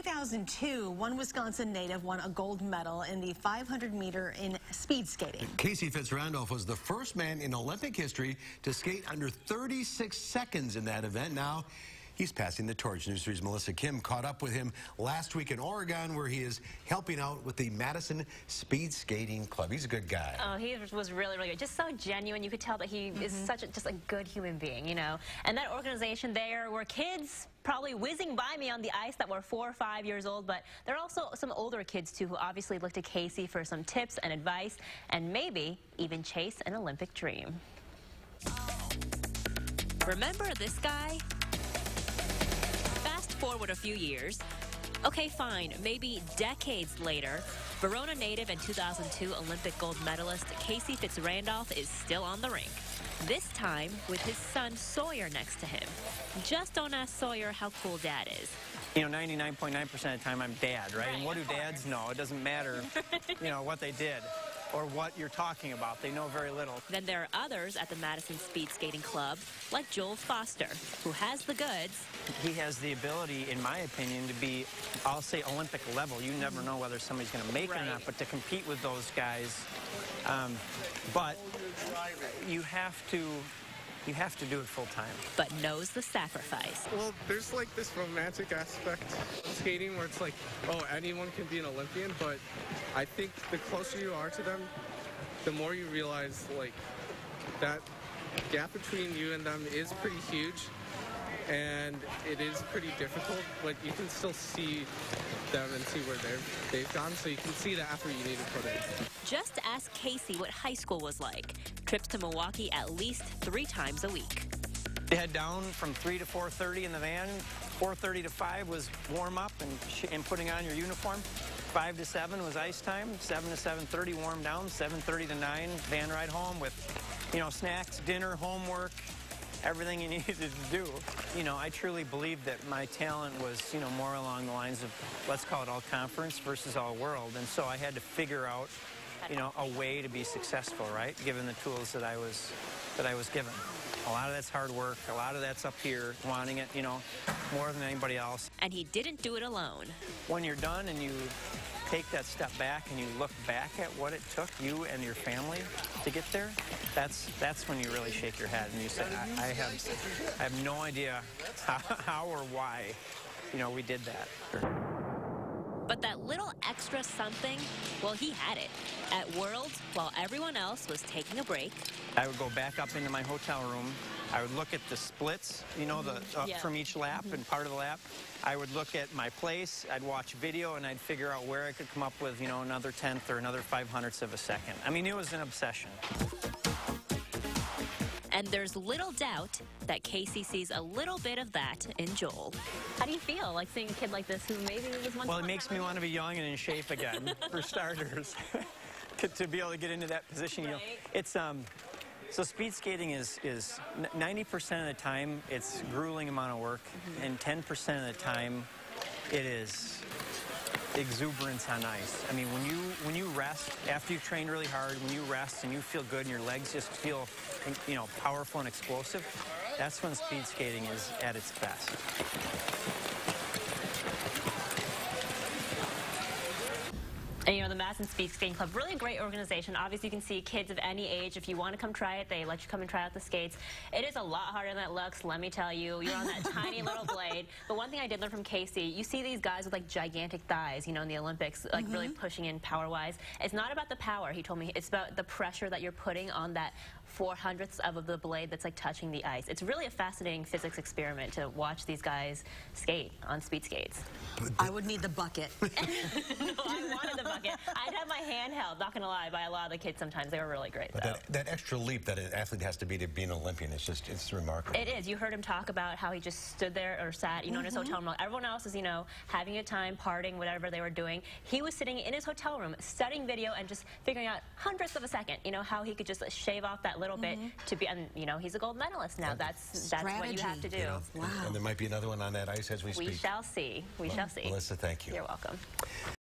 2002, one Wisconsin native won a gold medal in the 500-meter in speed skating. Casey Fitz-Randolph was the first man in Olympic history to skate under 36 seconds in that event. Now he's passing the torch. News 3's Melissa Kim caught up with him last week in Oregon, where he is helping out with the Madison Speed Skating Club. He's a good guy. Oh, he was really, really good. Just so genuine. You could tell that he is just a good human being, you know. And that organization, there were kids probably whizzing by me on the ice that were 4 or 5 years old, but there are also some older kids, too, who obviously looked to Casey for some tips and advice, and maybe even chase an Olympic dream. Remember this guy? Fast forward a few years. Okay, fine, maybe decades later, Verona native and 2002 Olympic gold medalist Casey Fitz-Randolph is still on the rink. This time with his son Sawyer next to him. Just don't ask Sawyer how cool Dad is. You know, 99.9% of the time I'm Dad, right? And what do dads know? It doesn't matter, you know, what they did or what you're talking about. They know very little. Then there are others at the Madison Speed Skating Club, like Joel Foster, who has the goods. He has the ability, in my opinion, to be, I'll say, Olympic level. You never know whether somebody's going to make it or not, but to compete with those guys. But you have to do it full time. But knows the sacrifice. Well, there's like this romantic aspect of skating where it's like, oh, anyone can be an Olympian, but I think the closer you are to them, the more you realize like that gap between you and them is pretty huge, and it is pretty difficult, but you can still see them and see where they've gone, so you can see the effort you need to put in. Just ask Casey what high school was like. Trips to Milwaukee at least 3 times a week. You head down from 3 to 4:30 in the van. 4:30 to 5 was warm up and putting on your uniform. 5 to 7 was ice time. 7 to 7:30 warm down. 7:30 to 9 van ride home with, you know, snacks, dinner, homework, everything you needed to do. You know, I truly believed that my talent was, you know, more along the lines of, let's call it all conference versus all world. And so I had to figure out, you know, a way to be successful, right? Given the tools that I was given. A lot of that's hard work. A lot of that's up here, wanting it, you know, more than anybody else. And he didn't do it alone. When you're done and you take that step back and you look back at what it took you and your family to get there, that's when you really shake your head and you say, I have no idea how or why, you know, we did that. But that little extra something, well, he had it. At Worlds, while everyone else was taking a break, I would go back up into my hotel room. I would look at the splits, you know, from each lap and part of the lap. I would look at my place, I'd watch video, and I'd figure out where I could come up with, you know, another 1/10 or another 500ths of a second. I mean, it was an obsession. And there's little doubt that Casey sees a little bit of that in Joel. How do you feel, like seeing a kid like this who maybe was once... Well, it makes me want to be young and in shape again, for starters. to be able to get into that position, you know. It's, so speed skating is 90% of the time, it's a grueling amount of work, and 10% of the time, it is exuberance on ice. I mean, when you rest, after you've trained really hard, when you rest and you feel good and your legs just feel, you know, powerful and explosive, that's when speed skating is at its best. And, you know, the Madison Speed Skating Club, really a great organization. Obviously, you can see kids of any age. If you want to come try it, they let you come and try out the skates. It is a lot harder than it looks, let me tell you. You're on that tiny little blade. But one thing I did learn from Casey, you see these guys with, like, gigantic thighs, you know, in the Olympics, like, really pushing in power-wise. It's not about the power, he told me. It's about the pressure that you're putting on that 400th of the blade that's, like, touching the ice. It's really a fascinating physics experiment to watch these guys skate on speed skates. I would need the bucket. No, I wanted the bucket. I'd have my hand held, not going to lie, by a lot of the kids sometimes. They were really great, though. That extra leap that an athlete has to be an Olympian, it's remarkable. It is. You heard him talk about how he just stood there or sat, you know, in his hotel room. Everyone else is, you know, having a time, partying, whatever they were doing. He was sitting in his hotel room, studying video and just figuring out 100ths of a second, you know, how he could just shave off that little bit to be, and, you know, he's a gold medalist now. That's what you have to do. You know, wow. And there might be another one on that ice as we speak. We shall see. We shall see. Melissa, thank you. You're welcome.